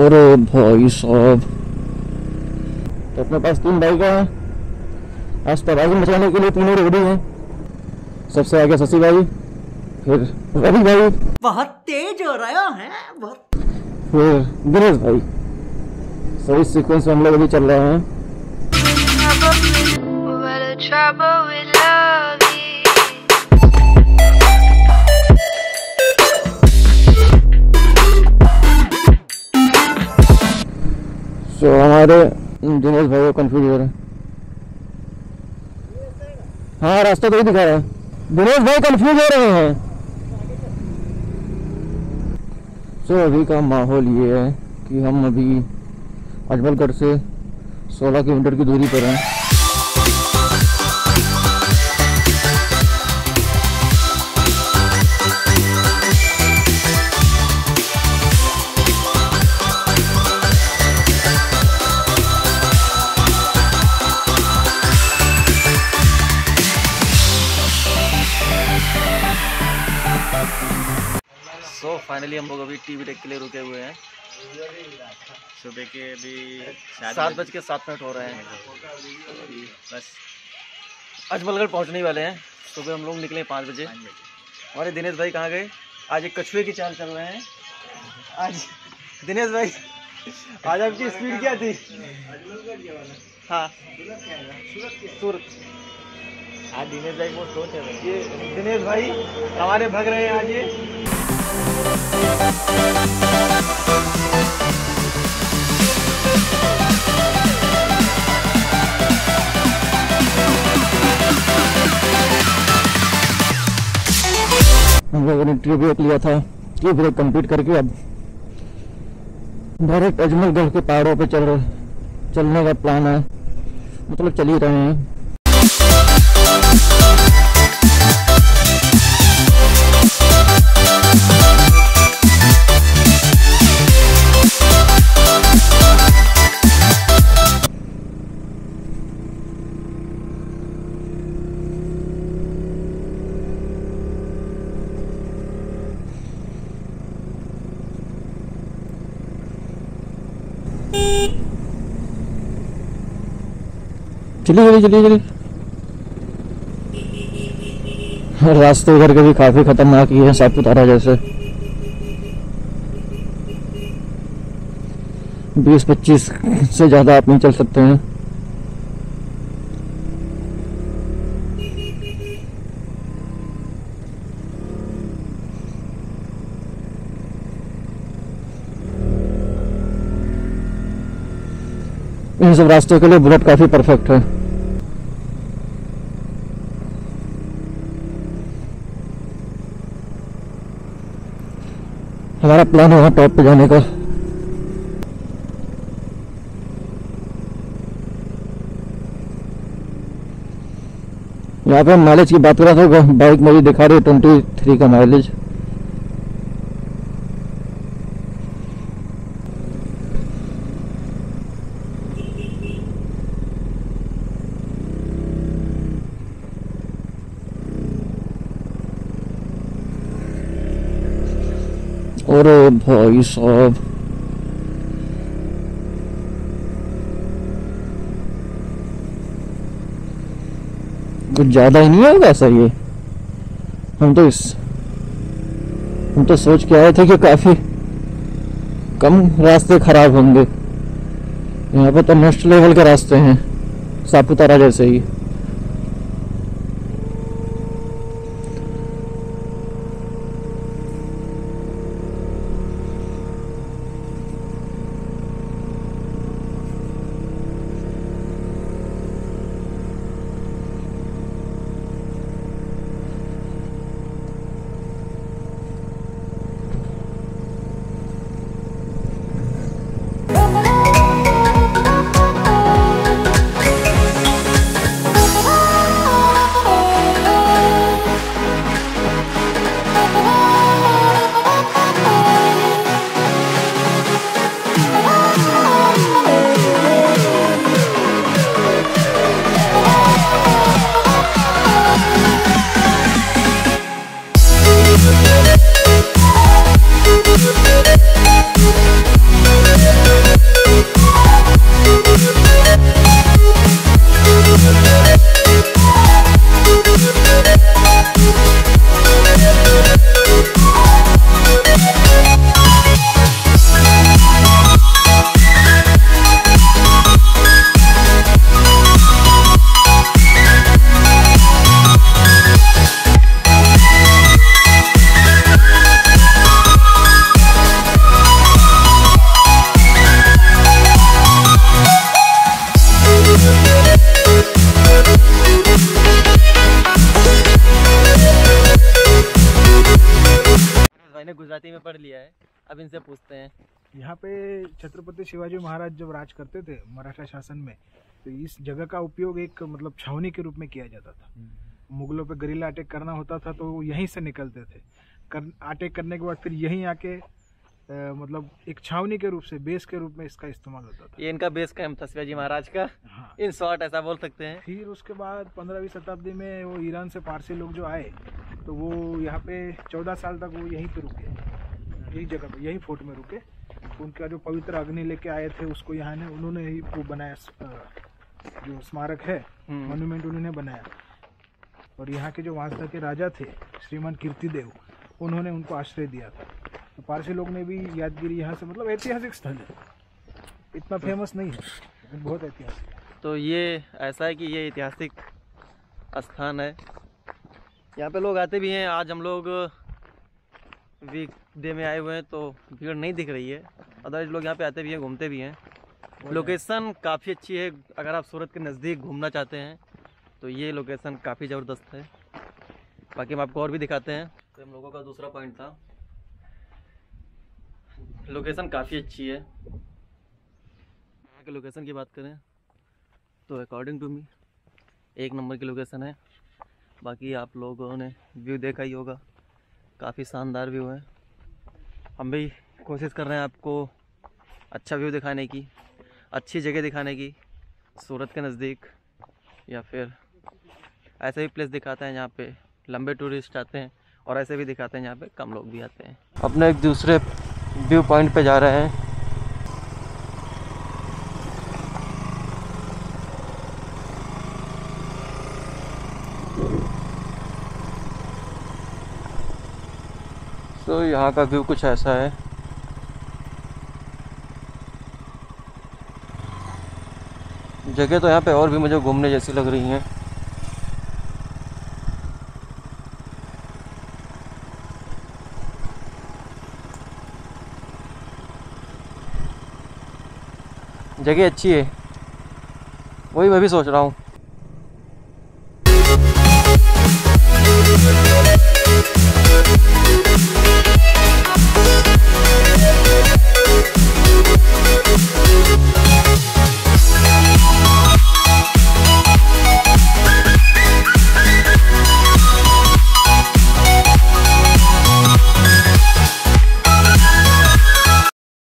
और भाई साहब, तो अपने पास 3 बाइक हैं। आज तबाही मचाने के लिए तीनों रेडी हैं। सबसे आगे शशि भाई, फिर रवि भाई, बहुत तेज हो रहा है बहुत, फिर दिनेश भाई। सही सीक्वेंस में हम लोग अभी चल रहे हैं। तो हमारे दिनेश भाई को कंफ्यूज हो रहे हैं। हाँ, रास्ता तो ही दिखा रहा है। दिनेश भाई कंफ्यूज हो रहे हैं। तो अभी का माहौल ये है कि हम अभी अजमलगढ़ से 16 किलोमीटर की दूरी पर हैं। तो फाइनली हम लोग अभी टी ब्रेक के लिए रुके हुए हैं। सुबह के अभी 7:07 हो रहे हैं। अभी बस अजमलगढ़ पहुंचने वाले हैं। सुबह हम लोग निकले 5 बजे। हमारे दिनेश भाई कहाँ गए? आज एक कछुए की चाल चल रहे हैं। आज दिनेश भाई, आज आपकी स्पीड क्या थी? हाँ, सूरत। आज दिनेश भाई बहुत सोच है। ये दिनेश भाई हमारे भग रहे हैं आज। ये हम लोगों ने ट्री ब्रेक लिया था। ट्री ब्रेक कंप्लीट करके अब डायरेक्ट अजमलगढ़ के पहाड़ों पे चलने का प्लान है। मतलब चल ही रहे हैं। चलिए। रास्ते उधर के भी काफी खतरनाक ही है, सापुतारा जैसे। 20-25 से ज्यादा आप नहीं चल सकते हैं। इन सब रास्तों के लिए बुलेट काफी परफेक्ट है। हमारा प्लान है वहाँ टॉप पे जाने का। यहाँ पे माइलेज की बात करें तो बाइक मेरी दिखा रही है 23 का माइलेज। और भाई साहब, कुछ ज्यादा ही नहीं होगा ऐसा ये। हम तो सोच के आए थे कि काफी कम रास्ते खराब होंगे। यहाँ पे तो नेक्स्ट लेवल के रास्ते हैं, सापुतारा जैसे ही। पढ़ लिया है, अब इनसे पूछते हैं। यहाँ पे छत्रपति शिवाजी महाराज जब राज करते थे मराठा शासन में, तो इस जगह का उपयोग एक मतलब छावनी के रूप में किया जाता था। मुगलों पे गरिल्ला अटैक करना होता था तो वो यहीं से निकलते थे। अटैक करने के बाद फिर यहीं आके मतलब एक छावनी के रूप से, बेस के रूप में इसका इस्तेमाल होता था। ये इनका बेस कैंप था शिवाजी महाराज का। हाँ। इन शॉर्ट ऐसा बोल सकते हैं। फिर उसके बाद 15वीं शताब्दी में वो ईरान से पारसी लोग जो आए, तो वो यहाँ पे 14 साल तक वो यहीं पे रुके, यही जगह पे, यही फोर्ट में रुके। उनका जो पवित्र अग्नि लेके आए थे उसको यहाँ ने उन्होंने ही वो बनाया, जो स्मारक है, मॉन्यूमेंट उन्होंने बनाया। और यहाँ के जो वांसदा के राजा थे श्रीमान कीर्तिदेव, उन्होंने उनको आश्रय दिया था। तो पारसी लोग ने भी यादगिरी यहाँ से, मतलब ऐतिहासिक स्थल है, इतना फेमस नहीं है लेकिन बहुत ऐतिहासिक है। तो ये ऐसा है कि ये ऐतिहासिक स्थान है, यहाँ पे लोग आते भी हैं। आज हम लोग वीकडे में आए हुए हैं तो भीड़ नहीं दिख रही है, अदरवाइज लोग यहाँ पे आते भी हैं, घूमते भी हैं। लोकेशन काफ़ी अच्छी है, अगर आप सूरत के नज़दीक घूमना चाहते हैं तो ये लोकेशन काफ़ी ज़बरदस्त है। बाकी हम आपको और भी दिखाते हैं। तो हम लोगों का दूसरा पॉइंट था, लोकेशन काफ़ी अच्छी है। यहाँ के लोकेशन की बात करें तो अकॉर्डिंग टू मी 1 नंबर की लोकेशन है। बाकी आप लोगों ने व्यू देखा ही होगा, काफ़ी शानदार व्यू है। हम भी कोशिश कर रहे हैं आपको अच्छा व्यू दिखाने की, अच्छी जगह दिखाने की, सूरत के नज़दीक, या फिर ऐसे भी प्लेस दिखाते हैं जहाँ पे लंबे टूरिस्ट आते हैं, और ऐसे भी दिखाते हैं जहाँ पे कम लोग भी आते हैं। अपने एक दूसरे व्यू पॉइंट पे जा रहे हैं। तो यहाँ का व्यू कुछ ऐसा है। जगह तो यहाँ पे और भी मुझे घूमने जैसी लग रही हैं। जगह अच्छी है, वही मैं भी सोच रहा हूँ।